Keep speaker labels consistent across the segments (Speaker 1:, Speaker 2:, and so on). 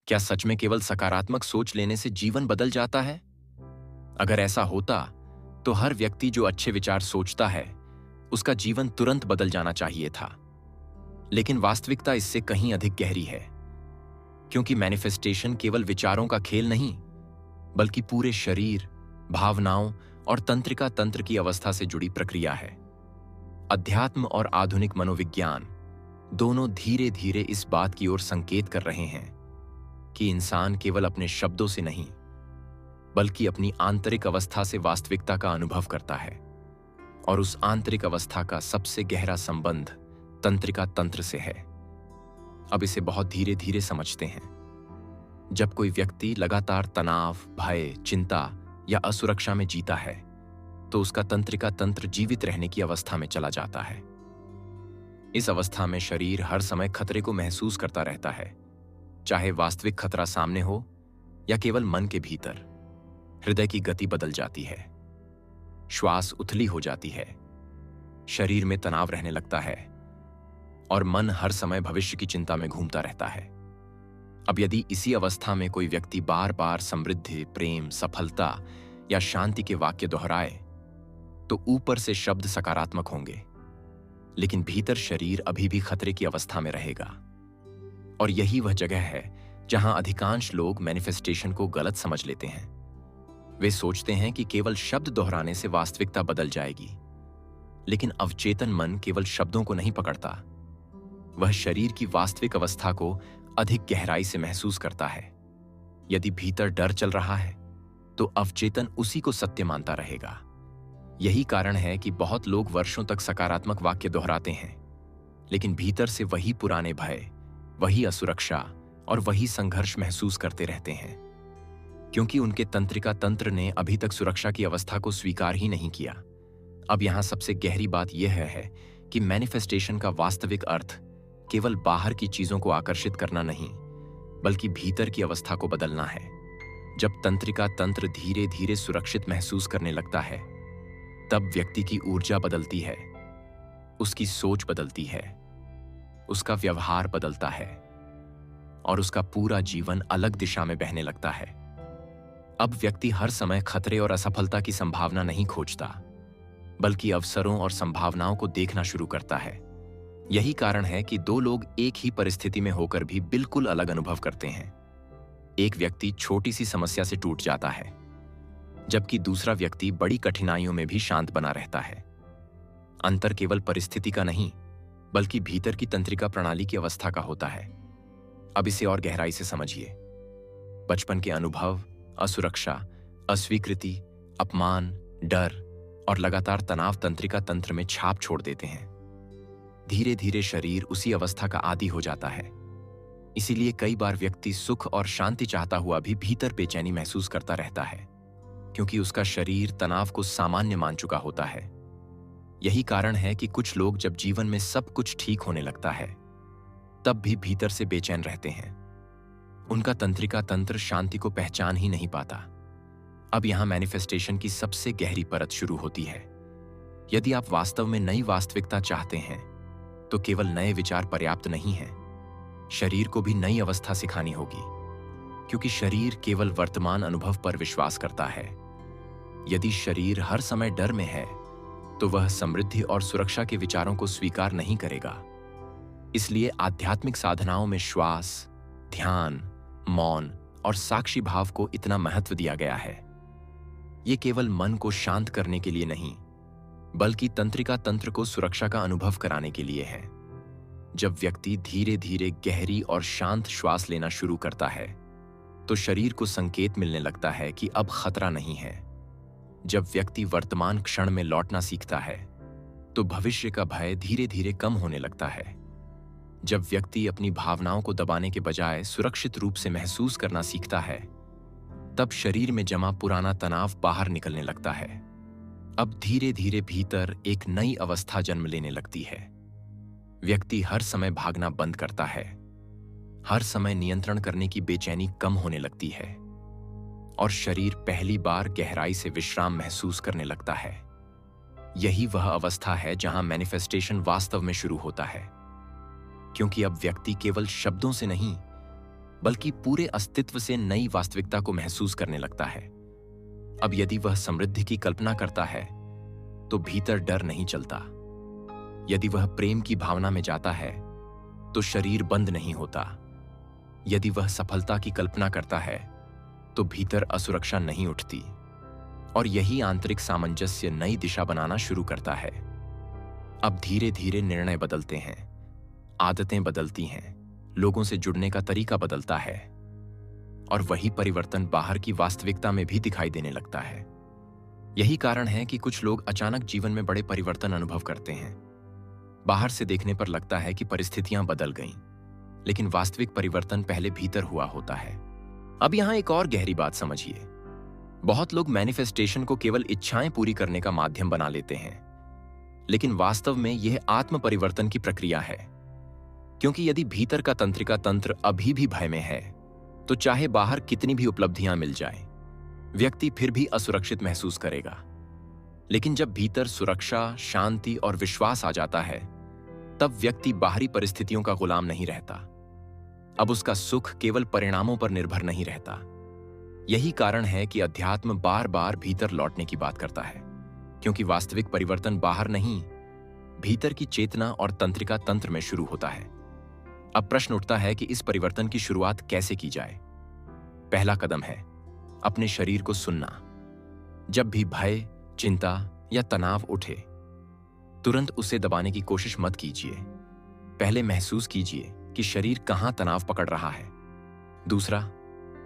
Speaker 1: क्या सच में केवल सकारात्मक सोच लेने से जीवन बदल जाता है? अगर ऐसा होता, तो हर व्यक्ति जो अच्छे विचार सोचता है, उसका जीवन तुरंत बदल जाना चाहिए था। लेकिन वास्तविकता इससे कहीं अधिक गहरी है, क्योंकि मैनिफेस्टेशन केवल विचारों का खेल नहीं, बल्कि पूरे शरीर, भावनाओं और तंत्रिका तंत्र की अवस्था से जुड़ी प्रक्रिया है। अध्यात्म और आधुनिक मनोविज्ञान दोनों धीरे धीरे इस बात की ओर संकेत कर रहे हैं कि इंसान केवल अपने शब्दों से नहीं, बल्कि अपनी आंतरिक अवस्था से वास्तविकता का अनुभव करता है। और उस आंतरिक अवस्था का सबसे गहरा संबंध तंत्रिका तंत्र से है। अब इसे बहुत धीरे धीरे समझते हैं। जब कोई व्यक्ति लगातार तनाव, भय, चिंता या असुरक्षा में जीता है, तो उसका तंत्रिका तंत्र जीवित रहने की अवस्था में चला जाता है। इस अवस्था में शरीर हर समय खतरे को महसूस करता रहता है, चाहे वास्तविक खतरा सामने हो या केवल मन के भीतर। हृदय की गति बदल जाती है, श्वास उथली हो जाती है, शरीर में तनाव रहने लगता है और मन हर समय भविष्य की चिंता में घूमता रहता है। अब यदि इसी अवस्था में कोई व्यक्ति बार बार समृद्धि, प्रेम, सफलता या शांति के वाक्य दोहराए, तो ऊपर से शब्द सकारात्मक होंगे, लेकिन भीतर शरीर अभी भी खतरे की अवस्था में रहेगा। और यही वह जगह है जहां अधिकांश लोग मैनिफेस्टेशन को गलत समझ लेते हैं। वे सोचते हैं कि केवल शब्द दोहराने से वास्तविकता बदल जाएगी, लेकिन अवचेतन मन केवल शब्दों को नहीं पकड़ता, वह शरीर की वास्तविक अवस्था को अधिक गहराई से महसूस करता है। यदि भीतर डर चल रहा है, तो अवचेतन उसी को सत्य मानता रहेगा। यही कारण है कि बहुत लोग वर्षों तक सकारात्मक वाक्य दोहराते हैं, लेकिन भीतर से वही पुराने भय, वही असुरक्षा और वही संघर्ष महसूस करते रहते हैं, क्योंकि उनके तंत्रिका तंत्र ने अभी तक सुरक्षा की अवस्था को स्वीकार ही नहीं किया। अब यहां सबसे गहरी बात यह है कि मैनिफेस्टेशन का वास्तविक अर्थ केवल बाहर की चीजों को आकर्षित करना नहीं, बल्कि भीतर की अवस्था को बदलना है। जब तंत्रिका तंत्र धीरे धीरे सुरक्षित महसूस करने लगता है, तब व्यक्ति की ऊर्जा बदलती है, उसकी सोच बदलती है, उसका व्यवहार बदलता है और उसका पूरा जीवन अलग दिशा में बहने लगता है। अब व्यक्ति हर समय खतरे और असफलता की संभावना नहीं खोजता, बल्कि अवसरों और संभावनाओं को देखना शुरू करता है। यही कारण है कि दो लोग एक ही परिस्थिति में होकर भी बिल्कुल अलग अनुभव करते हैं। एक व्यक्ति छोटी सी समस्या से टूट जाता है, जबकि दूसरा व्यक्ति बड़ी कठिनाइयों में भी शांत बना रहता है। अंतर केवल परिस्थिति का नहीं, बल्कि भीतर की तंत्रिका प्रणाली की अवस्था का होता है। अब इसे और गहराई से समझिए। बचपन के अनुभव, असुरक्षा, अस्वीकृति, अपमान, डर और लगातार तनाव तंत्रिका तंत्र में छाप छोड़ देते हैं। धीरे धीरे शरीर उसी अवस्था का आदी हो जाता है। इसीलिए कई बार व्यक्ति सुख और शांति चाहता हुआ भी भीतर बेचैनी महसूस करता रहता है, क्योंकि उसका शरीर तनाव को सामान्य मान चुका होता है। यही कारण है कि कुछ लोग जब जीवन में सब कुछ ठीक होने लगता है, तब भी भीतर से बेचैन रहते हैं। उनका तंत्रिका तंत्र शांति को पहचान ही नहीं पाता। अब यहां मैनिफेस्टेशन की सबसे गहरी परत शुरू होती है। यदि आप वास्तव में नई वास्तविकता चाहते हैं, तो केवल नए विचार पर्याप्त नहीं हैं। शरीर को भी नई अवस्था सिखानी होगी, क्योंकि शरीर केवल वर्तमान अनुभव पर विश्वास करता है। यदि शरीर हर समय डर में है, तो वह समृद्धि और सुरक्षा के विचारों को स्वीकार नहीं करेगा। इसलिए आध्यात्मिक साधनाओं में श्वास, ध्यान, मौन और साक्षी भाव को इतना महत्व दिया गया है। ये केवल मन को शांत करने के लिए नहीं, बल्कि तंत्रिका तंत्र को सुरक्षा का अनुभव कराने के लिए है। जब व्यक्ति धीरे धीरे गहरी और शांत श्वास लेना शुरू करता है, तो शरीर को संकेत मिलने लगता है कि अब खतरा नहीं है। जब व्यक्ति वर्तमान क्षण में लौटना सीखता है, तो भविष्य का भय धीरे धीरे कम होने लगता है। जब व्यक्ति अपनी भावनाओं को दबाने के बजाय सुरक्षित रूप से महसूस करना सीखता है, तब शरीर में जमा पुराना तनाव बाहर निकलने लगता है। अब धीरे धीरे भीतर एक नई अवस्था जन्म लेने लगती है। व्यक्ति हर समय भागना बंद करता है, हर समय नियंत्रण करने की बेचैनी कम होने लगती है और शरीर पहली बार गहराई से विश्राम महसूस करने लगता है। यही वह अवस्था है जहां मैनिफेस्टेशन वास्तव में शुरू होता है, क्योंकि अब व्यक्ति केवल शब्दों से नहीं, बल्कि पूरे अस्तित्व से नई वास्तविकता को महसूस करने लगता है। अब यदि वह समृद्धि की कल्पना करता है तो भीतर डर नहीं चलता। यदि वह प्रेम की भावना में जाता है तो शरीर बंद नहीं होता। यदि वह सफलता की कल्पना करता है तो भीतर असुरक्षा नहीं उठती। और यही आंतरिक सामंजस्य नई दिशा बनाना शुरू करता है। अब धीरे धीरे निर्णय बदलते हैं, आदतें बदलती हैं, लोगों से जुड़ने का तरीका बदलता है, और वही परिवर्तन बाहर की वास्तविकता में भी दिखाई देने लगता है। यही कारण है कि कुछ लोग अचानक जीवन में बड़े परिवर्तन अनुभव करते हैं। बाहर से देखने पर लगता है कि परिस्थितियां बदल गईं, लेकिन वास्तविक परिवर्तन पहले भीतर हुआ होता है। अब यहां एक और गहरी बात समझिए। बहुत लोग मैनिफेस्टेशन को केवल इच्छाएं पूरी करने का माध्यम बना लेते हैं, लेकिन वास्तव में यह आत्म परिवर्तन की प्रक्रिया है। क्योंकि यदि भीतर का तंत्रिका तंत्र अभी भी भय में है तो चाहे बाहर कितनी भी उपलब्धियां मिल जाएं, व्यक्ति फिर भी असुरक्षित महसूस करेगा। लेकिन जब भीतर सुरक्षा, शांति और विश्वास आ जाता है, तब व्यक्ति बाहरी परिस्थितियों का गुलाम नहीं रहता। अब उसका सुख केवल परिणामों पर निर्भर नहीं रहता। यही कारण है कि अध्यात्म बार बार भीतर लौटने की बात करता है, क्योंकि वास्तविक परिवर्तन बाहर नहीं, भीतर की चेतना और तंत्रिका तंत्र में शुरू होता है। अब प्रश्न उठता है कि इस परिवर्तन की शुरुआत कैसे की जाए। पहला कदम है अपने शरीर को सुनना। जब भी भय, चिंता या तनाव उठे, तुरंत उसे दबाने की कोशिश मत कीजिए। पहले महसूस कीजिए कि शरीर कहां तनाव पकड़ रहा है। दूसरा,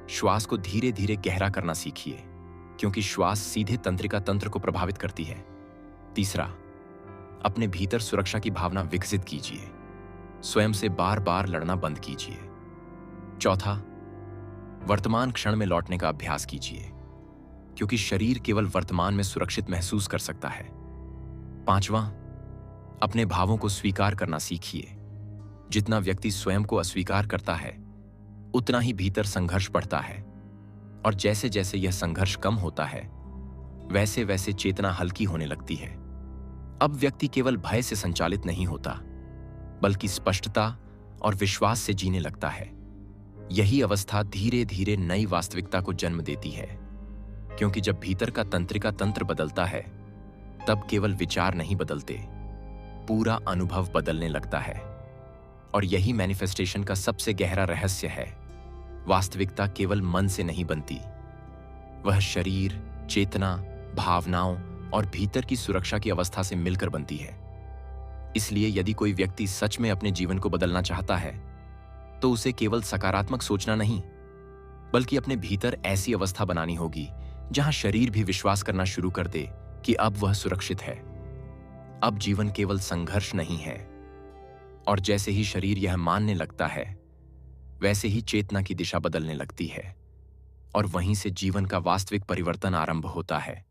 Speaker 1: श्वास को धीरे धीरे गहरा करना सीखिए, क्योंकि श्वास सीधे तंत्रिका तंत्र को प्रभावित करती है। तीसरा, अपने भीतर सुरक्षा की भावना विकसित कीजिए। स्वयं से बार बार लड़ना बंद कीजिए। चौथा, वर्तमान क्षण में लौटने का अभ्यास कीजिए, क्योंकि शरीर केवल वर्तमान में सुरक्षित महसूस कर सकता है। पांचवां, अपने भावों को स्वीकार करना सीखिए। जितना व्यक्ति स्वयं को अस्वीकार करता है, उतना ही भीतर संघर्ष बढ़ता है, और जैसे जैसे यह संघर्ष कम होता है, वैसे वैसे चेतना हल्की होने लगती है। अब व्यक्ति केवल भय से संचालित नहीं होता, बल्कि स्पष्टता और विश्वास से जीने लगता है। यही अवस्था धीरे धीरे नई वास्तविकता को जन्म देती है, क्योंकि जब भीतर का तंत्रिका तंत्र बदलता है, तब केवल विचार नहीं बदलते, पूरा अनुभव बदलने लगता है। और यही मैनिफेस्टेशन का सबसे गहरा रहस्य है। वास्तविकता केवल मन से नहीं बनती, वह शरीर, चेतना, भावनाओं और भीतर की सुरक्षा की अवस्था से मिलकर बनती है। इसलिए यदि कोई व्यक्ति सच में अपने जीवन को बदलना चाहता है, तो उसे केवल सकारात्मक सोचना नहीं, बल्कि अपने भीतर ऐसी अवस्था बनानी होगी जहां शरीर भी विश्वास करना शुरू कर दे कि अब वह सुरक्षित है। अब जीवन केवल संघर्ष नहीं है। और जैसे ही शरीर यह मानने लगता है, वैसे ही चेतना की दिशा बदलने लगती है, और वहीं से जीवन का वास्तविक परिवर्तन आरंभ होता है।